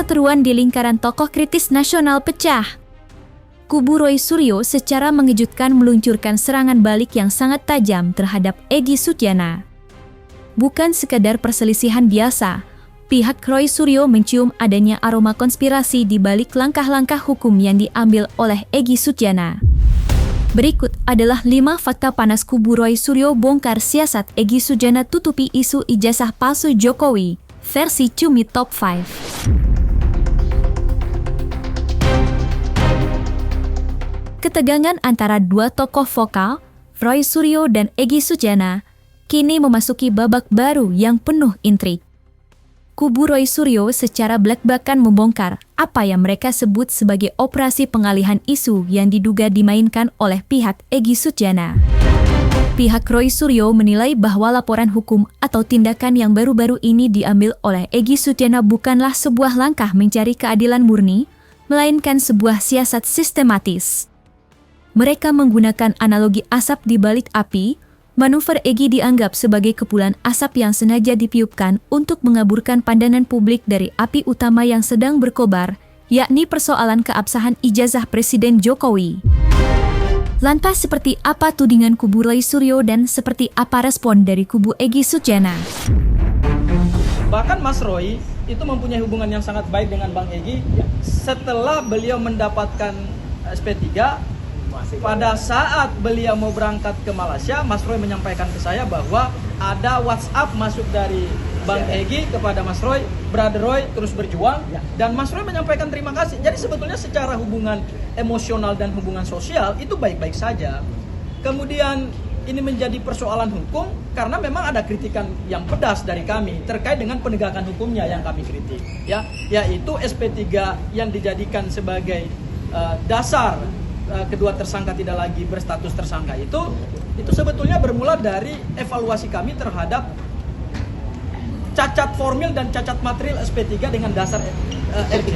Perseteruan di lingkaran tokoh kritis nasional pecah. Kubu Roy Suryo secara mengejutkan meluncurkan serangan balik yang sangat tajam terhadap Egy Sujana. Bukan sekadar perselisihan biasa, pihak Roy Suryo mencium adanya aroma konspirasi di balik langkah-langkah hukum yang diambil oleh Egy Sujana. Berikut adalah 5 fakta panas kubu Roy Suryo bongkar siasat Egy Sujana tutupi isu ijazah palsu Jokowi, versi Cumi Top 5. Ketegangan antara dua tokoh vokal, Roy Suryo dan Egy Sujana, kini memasuki babak baru yang penuh intrik. Kubu Roy Suryo secara blak-blakan membongkar apa yang mereka sebut sebagai operasi pengalihan isu yang diduga dimainkan oleh pihak Egy Sujana. Pihak Roy Suryo menilai bahwa laporan hukum atau tindakan yang baru-baru ini diambil oleh Egy Sujana bukanlah sebuah langkah mencari keadilan murni, melainkan sebuah siasat sistematis. Mereka menggunakan analogi asap di balik api. Manuver Egy dianggap sebagai kepulan asap yang sengaja ditiupkan untuk mengaburkan pandangan publik dari api utama yang sedang berkobar, yakni persoalan keabsahan ijazah Presiden Jokowi. Lantas seperti apa tudingan kubu Roy Suryo dan seperti apa respon dari kubu Egy Sujana? Bahkan Mas Roy itu mempunyai hubungan yang sangat baik dengan Bang Egy setelah beliau mendapatkan SP3. Pada saat beliau mau berangkat ke Malaysia, Mas Roy menyampaikan ke saya bahwa ada WhatsApp masuk dari Bang Egy kepada Mas Roy, Brother Roy terus berjuang, dan Mas Roy menyampaikan terima kasih. Jadi sebetulnya secara hubungan emosional dan hubungan sosial itu baik-baik saja. Kemudian ini menjadi persoalan hukum karena memang ada kritikan yang pedas dari kami terkait dengan penegakan hukumnya yang kami kritik, yaitu SP3 yang dijadikan sebagai dasar kedua tersangka tidak lagi berstatus tersangka itu sebetulnya bermula dari evaluasi kami terhadap cacat formil dan cacat material SP3 dengan dasar RG.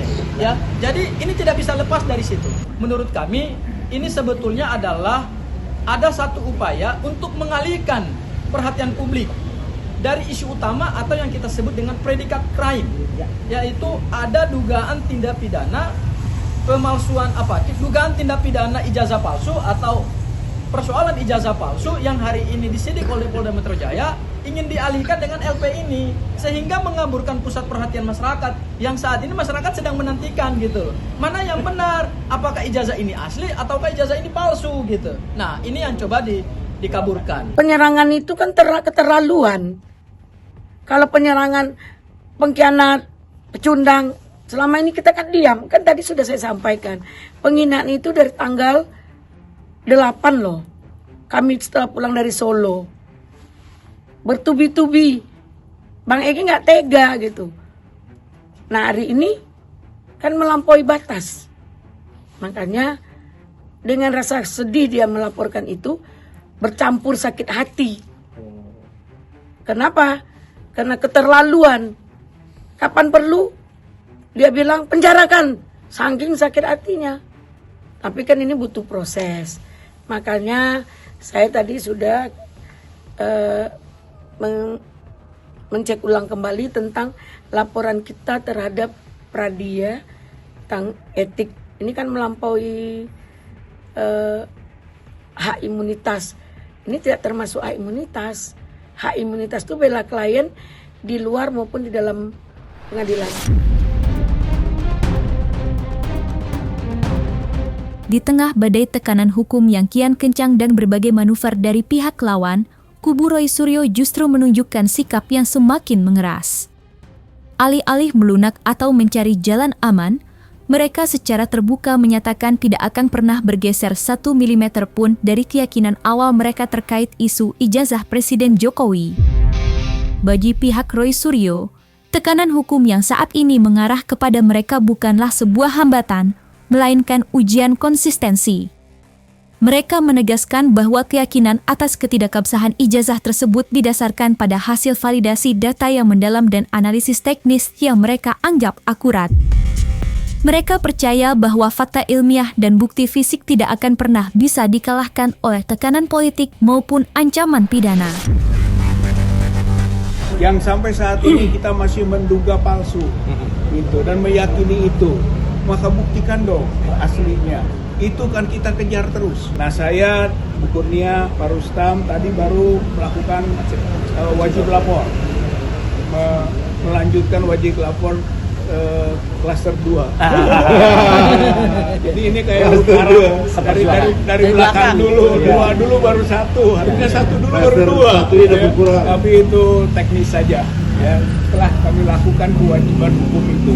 Jadi ini tidak bisa lepas dari situ. Menurut kami ini sebetulnya adalah ada satu upaya untuk mengalihkan perhatian publik dari isu utama atau yang kita sebut dengan predikat crime, yaitu ada dugaan tindak pidana pemalsuan dugaan tindak pidana ijazah palsu atau persoalan ijazah palsu yang hari ini disidik oleh Polda Metro Jaya ingin dialihkan dengan LP ini sehingga mengaburkan pusat perhatian masyarakat yang saat ini masyarakat sedang menantikan gitu. Mana yang benar? Apakah ijazah ini asli ataukah ijazah ini palsu gitu. Nah, ini yang coba dikaburkan. Penyerangan itu kan keterlaluan. Kalau penyerangan, pengkhianat, pecundang, selama ini kita kan diam, kan tadi sudah saya sampaikan. Penghinaan itu dari tanggal 8 loh. Kami setelah pulang dari Solo. Bertubi-tubi. Bang Egy nggak tega gitu. Nah hari ini kan melampaui batas. Makanya dengan rasa sedih dia melaporkan itu, bercampur sakit hati. Kenapa? Karena keterlaluan. Kapan perlu? Dia bilang penjarakan, saking sakit hatinya. Tapi kan ini butuh proses. Makanya saya tadi sudah mencek ulang kembali tentang laporan kita terhadap Pradia tentang etik. Ini kan melampaui hak imunitas. Ini tidak termasuk hak imunitas. Hak imunitas itu bela klien di luar maupun di dalam pengadilan. Di tengah badai tekanan hukum yang kian kencang dan berbagai manuver dari pihak lawan, kubu Roy Suryo justru menunjukkan sikap yang semakin mengeras. Alih-alih melunak atau mencari jalan aman, mereka secara terbuka menyatakan tidak akan pernah bergeser 1 mm pun dari keyakinan awal mereka terkait isu ijazah Presiden Jokowi. Bagi pihak Roy Suryo, tekanan hukum yang saat ini mengarah kepada mereka bukanlah sebuah hambatan, melainkan ujian konsistensi. Mereka menegaskan bahwa keyakinan atas ketidakabsahan ijazah tersebut didasarkan pada hasil validasi data yang mendalam dan analisis teknis yang mereka anggap akurat. Mereka percaya bahwa fakta ilmiah dan bukti fisik tidak akan pernah bisa dikalahkan oleh tekanan politik maupun ancaman pidana. Yang sampai saat ini kita masih menduga palsu. gitu dan meyakini itu, maka buktikan dong aslinya. Itu kan kita kejar terus. Nah, saya Bu Kurnia, Pak Rustam tadi baru melakukan wajib lapor, melanjutkan wajib lapor klaster 2. Jadi ini kayak dari belakang dulu, dua dulu baru satu, harusnya satu dulu baru dua. Tapi itu teknis saja. Ya, setelah kami lakukan kewajiban hukum itu.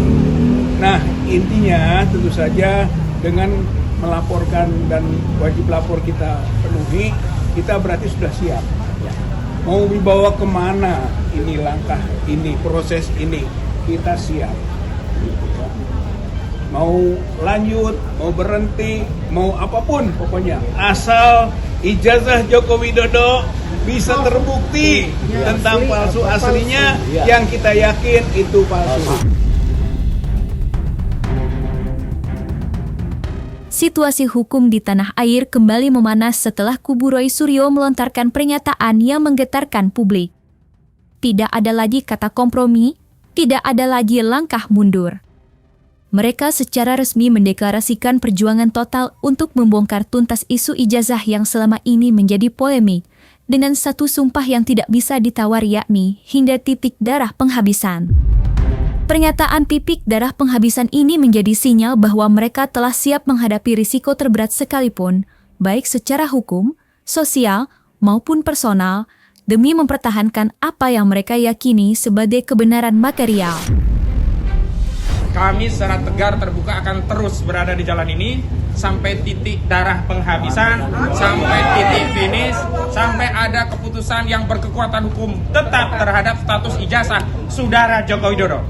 Nah, intinya tentu saja dengan melaporkan dan wajib lapor kita penuhi, kita berarti sudah siap. Mau dibawa kemana ini langkah ini, proses ini, kita siap. Mau lanjut, mau berhenti, mau apapun pokoknya. Asal ijazah Joko Widodo bisa terbukti tentang palsu aslinya, yang kita yakin itu palsu. Situasi hukum di tanah air kembali memanas setelah kubu Roy Suryo melontarkan pernyataan yang menggetarkan publik. Tidak ada lagi kata kompromi, tidak ada lagi langkah mundur. Mereka secara resmi mendeklarasikan perjuangan total untuk membongkar tuntas isu ijazah yang selama ini menjadi polemik, dengan satu sumpah yang tidak bisa ditawar, yakni hingga titik darah penghabisan. Pernyataan titik darah penghabisan ini menjadi sinyal bahwa mereka telah siap menghadapi risiko terberat sekalipun, baik secara hukum, sosial, maupun personal, demi mempertahankan apa yang mereka yakini sebagai kebenaran material. Kami secara tegar terbuka akan terus berada di jalan ini sampai titik darah penghabisan, sampai titik finish, sampai ada keputusan yang berkekuatan hukum tetap terhadap status ijazah Saudara Joko Widodo.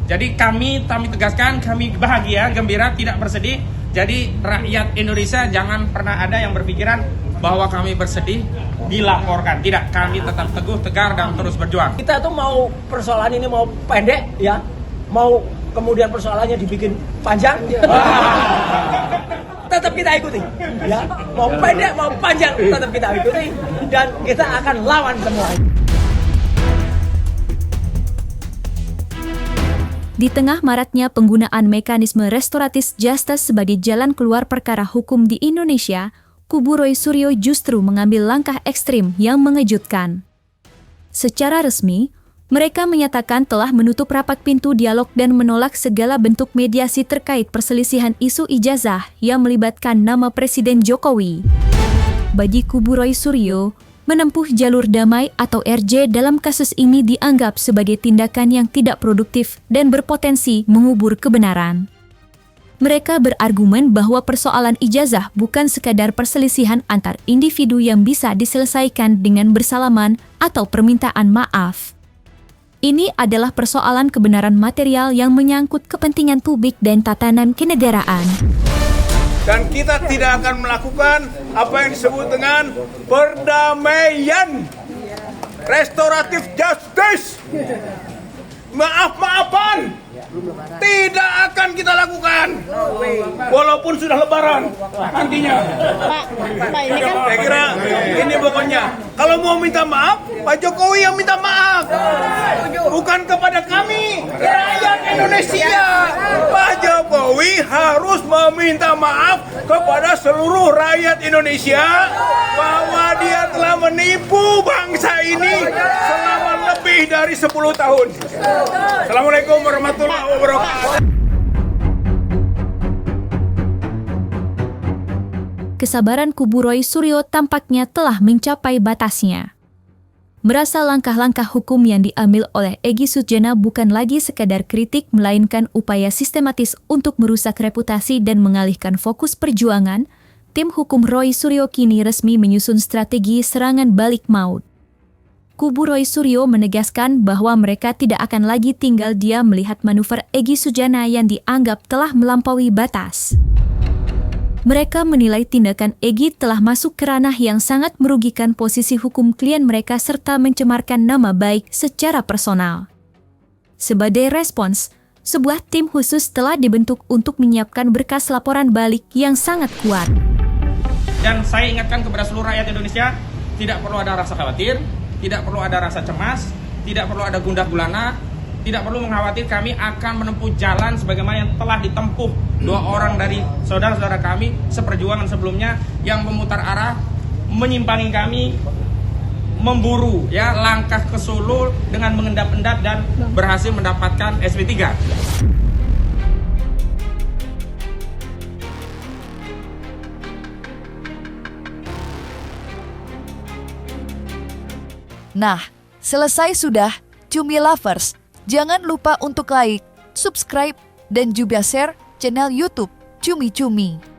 Jadi kami tegaskan, kami bahagia, gembira, tidak bersedih. Jadi rakyat Indonesia jangan pernah ada yang berpikiran bahwa kami bersedih dilaporkan. Tidak, kami tetap teguh, tegar, dan terus berjuang. Kita tuh mau persoalan ini mau pendek ya, mau kemudian persoalannya dibikin panjang, tetap kita ikuti. Ya, mau pendek mau panjang tetap kita ikuti dan kita akan lawan semua. Di tengah maraknya penggunaan mekanisme restoratif justice sebagai jalan keluar perkara hukum di Indonesia, kubu Roy Suryo justru mengambil langkah ekstrim yang mengejutkan. Secara resmi, mereka menyatakan telah menutup rapat pintu dialog dan menolak segala bentuk mediasi terkait perselisihan isu ijazah yang melibatkan nama Presiden Jokowi. Bagi kubu Roy Suryo, menempuh jalur damai atau RJ dalam kasus ini dianggap sebagai tindakan yang tidak produktif dan berpotensi mengubur kebenaran. Mereka berargumen bahwa persoalan ijazah bukan sekadar perselisihan antar individu yang bisa diselesaikan dengan bersalaman atau permintaan maaf. Ini adalah persoalan kebenaran material yang menyangkut kepentingan publik dan tatanan kenegaraan. Dan kita tidak akan melakukan apa yang disebut dengan perdamaian, restoratif justice, maaf-maafan, tidak akan kita lakukan, walaupun sudah lebaran nantinya. Pak, ini kan Saya kira ini pokoknya, kalau mau minta maaf, Pak Jokowi yang minta maaf, bukan kepada kami, rakyat Indonesia. Pak Jokowi harus meminta maaf kepada seluruh rakyat Indonesia bahwa dia telah menipu bangsa ini selama lebih dari 10 tahun. Assalamualaikum warahmatullahi wabarakatuh. Kesabaran kubu Roy Suryo tampaknya telah mencapai batasnya. Merasa langkah-langkah hukum yang diambil oleh Egy Sujana bukan lagi sekadar kritik, melainkan upaya sistematis untuk merusak reputasi dan mengalihkan fokus perjuangan, tim hukum Roy Suryo kini resmi menyusun strategi serangan balik maut. Kubu Roy Suryo menegaskan bahwa mereka tidak akan lagi tinggal diam melihat manuver Egy Sujana yang dianggap telah melampaui batas. Mereka menilai tindakan Egy telah masuk ke ranah yang sangat merugikan posisi hukum klien mereka serta mencemarkan nama baik secara personal. Sebagai respons, sebuah tim khusus telah dibentuk untuk menyiapkan berkas laporan balik yang sangat kuat. Dan saya ingatkan kepada seluruh rakyat Indonesia, tidak perlu ada rasa khawatir, tidak perlu ada rasa cemas, tidak perlu ada gundah gulana. tidak perlu mengkhawatir, kami akan menempuh jalan sebagaimana yang telah ditempuh 2 orang dari saudara-saudara kami seperjuangan sebelumnya yang memutar arah, menyimpangi kami, memburu ya langkah ke Solo dengan mengendap-endap dan berhasil mendapatkan SP3. Nah, selesai sudah Cumi Lovers. Jangan lupa untuk like, subscribe, dan juga share channel YouTube Cumi Cumi.